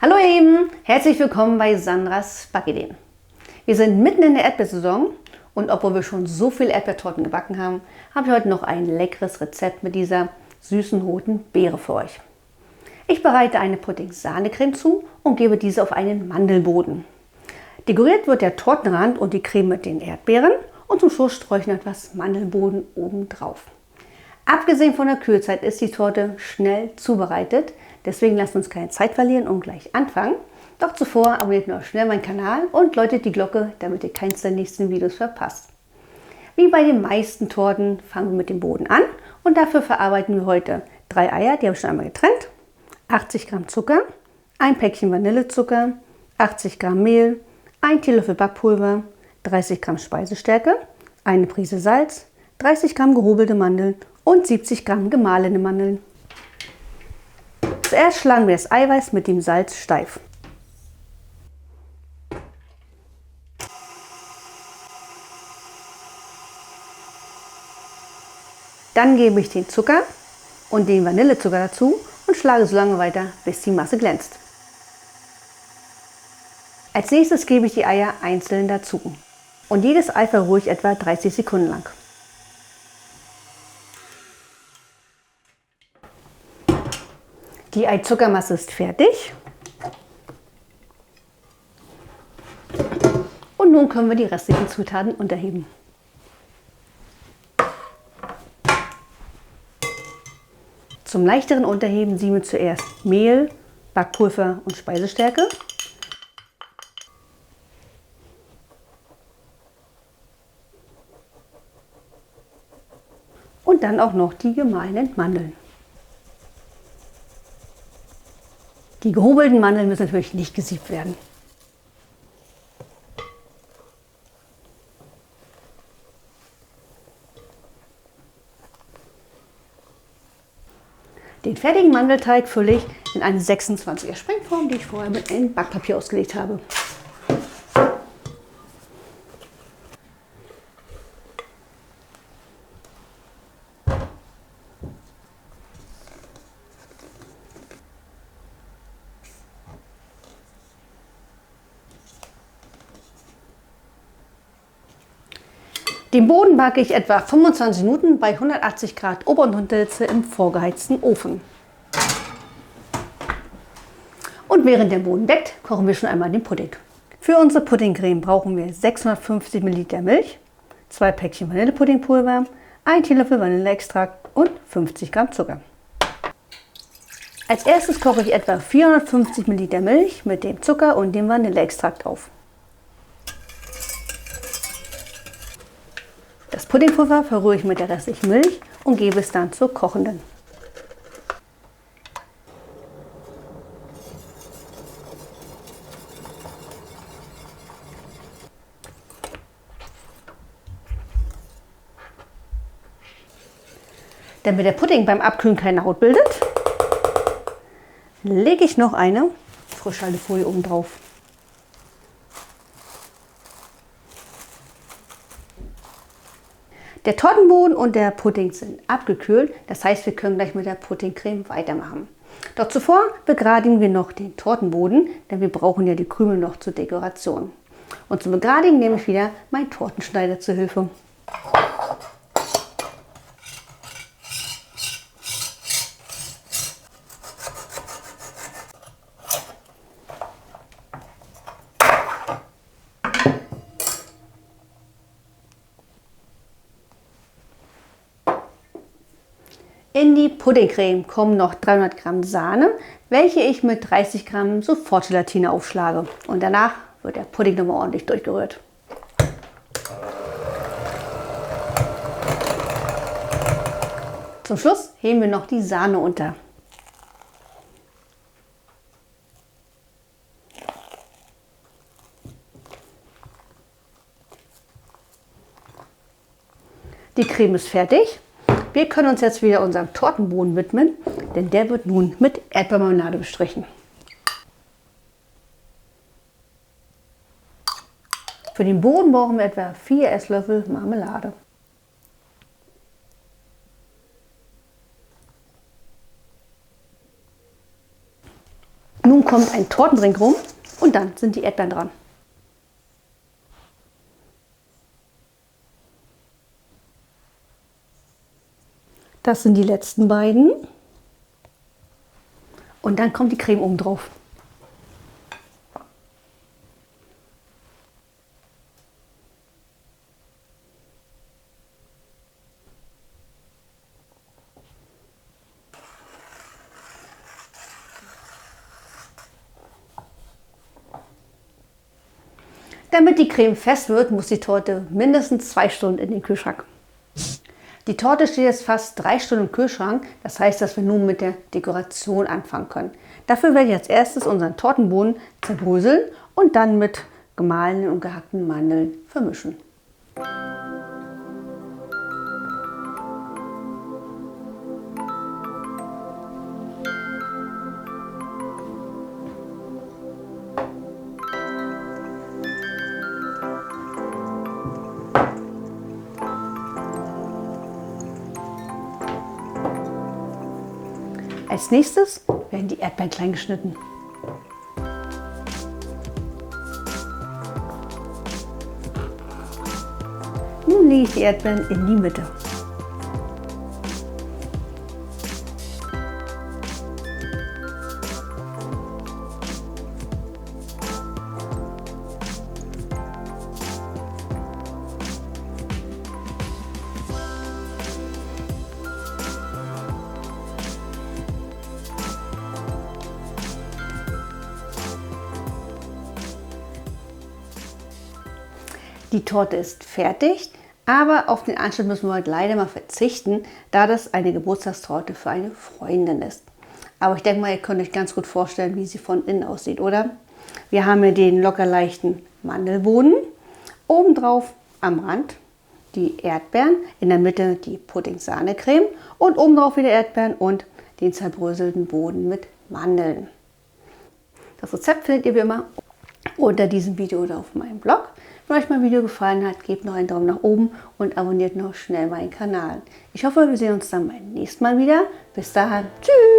Hallo ihr Lieben, herzlich willkommen bei Sandras Backideen. Wir sind mitten in der Erdbeersaison und obwohl wir schon so viele Erdbeertorten gebacken haben, habe ich heute noch ein leckeres Rezept mit dieser süßen roten Beere für euch. Ich bereite eine Pudding-Sahne-Creme zu und gebe diese auf einen Mandelboden. Dekoriert wird der Tortenrand und die Creme mit den Erdbeeren und zum Schluss streue ich noch etwas Mandelboden oben drauf. Abgesehen von der Kühlzeit ist die Torte schnell zubereitet, deswegen lasst uns keine Zeit verlieren und gleich anfangen. Doch zuvor abonniert noch schnell meinen Kanal und läutet die Glocke, damit ihr keins der nächsten Videos verpasst. Wie bei den meisten Torten fangen wir mit dem Boden an und dafür verarbeiten wir heute 3 Eier, die habe ich schon einmal getrennt, 80 Gramm Zucker, ein Päckchen Vanillezucker, 80 Gramm Mehl, 1 Teelöffel Backpulver, 30 Gramm Speisestärke, eine Prise Salz, 30 Gramm gehobelte Mandeln und 70 Gramm gemahlene Mandeln. Zuerst schlagen wir das Eiweiß mit dem Salz steif. Dann gebe ich den Zucker und den Vanillezucker dazu und schlage so lange weiter, bis die Masse glänzt. Als nächstes gebe ich die Eier einzeln dazu und jedes Ei verrühre ich etwa 30 Sekunden lang. Die Eizuckermasse ist fertig und nun können wir die restlichen Zutaten unterheben. Zum leichteren Unterheben sieben wir zuerst Mehl, Backpulver und Speisestärke. Und dann auch noch die gemahlenen Mandeln. Die gehobelten Mandeln müssen natürlich nicht gesiebt werden. Den fertigen Mandelteig fülle ich in eine 26er Sprengform, die ich vorher mit einem Backpapier ausgelegt habe. Den Boden backe ich etwa 25 Minuten bei 180 Grad Ober- und Unterhitze im vorgeheizten Ofen. Und während der Boden deckt, kochen wir schon einmal den Pudding. Für unsere Puddingcreme brauchen wir 650 ml Milch, 2 Päckchen Vanillepuddingpulver, 1 Teelöffel Vanilleextrakt und 50 Gramm Zucker. Als erstes koche ich etwa 450 ml Milch mit dem Zucker und dem Vanilleextrakt auf. Das Puddingpulver verrühre ich mit der restlichen Milch und gebe es dann zur kochenden. Damit der Pudding beim Abkühlen keine Haut bildet, lege ich noch eine Frischhaltefolie oben drauf. Der Tortenboden und der Pudding sind abgekühlt, das heißt, wir können gleich mit der Puddingcreme weitermachen. Doch zuvor begradigen wir noch den Tortenboden, denn wir brauchen ja die Krümel noch zur Dekoration. Und zum Begradigen nehme ich wieder meinen Tortenschneider zur Hilfe. In die Puddingcreme kommen noch 300 Gramm Sahne, welche ich mit 30 Gramm Sofortgelatine aufschlage. Und danach wird der Pudding nochmal ordentlich durchgerührt. Zum Schluss heben wir noch die Sahne unter. Die Creme ist fertig. Wir können uns jetzt wieder unserem Tortenboden widmen, denn der wird nun mit Erdbeermarmelade bestrichen. Für den Boden brauchen wir etwa 4 Esslöffel Marmelade. Nun kommt ein Tortenring rum und dann sind die Erdbeeren dran. Das sind die letzten beiden. Und dann kommt die Creme oben drauf. Damit die Creme fest wird, muss die Torte mindestens 2 Stunden in den Kühlschrank. Die Torte steht jetzt fast 3 Stunden im Kühlschrank, das heißt, dass wir nun mit der Dekoration anfangen können. Dafür werde ich als erstes unseren Tortenboden zerbröseln und dann mit gemahlenen und gehackten Mandeln vermischen. Als nächstes werden die Erdbeeren klein geschnitten. Nun lege ich die Erdbeeren in die Mitte. Die Torte ist fertig, aber auf den Anschnitt müssen wir heute leider mal verzichten, da das eine Geburtstagstorte für eine Freundin ist. Aber ich denke mal, ihr könnt euch ganz gut vorstellen, wie sie von innen aussieht, oder? Wir haben hier den locker leichten Mandelboden, obendrauf am Rand die Erdbeeren, in der Mitte die Pudding-Sahne-Creme und obendrauf wieder Erdbeeren und den zerbröselten Boden mit Mandeln. Das Rezept findet ihr wie immer unter diesem Video oder auf meinem Blog. Wenn euch mein Video gefallen hat, gebt noch einen Daumen nach oben und abonniert noch schnell meinen Kanal. Ich hoffe, wir sehen uns dann beim nächsten Mal wieder. Bis dahin, tschüss!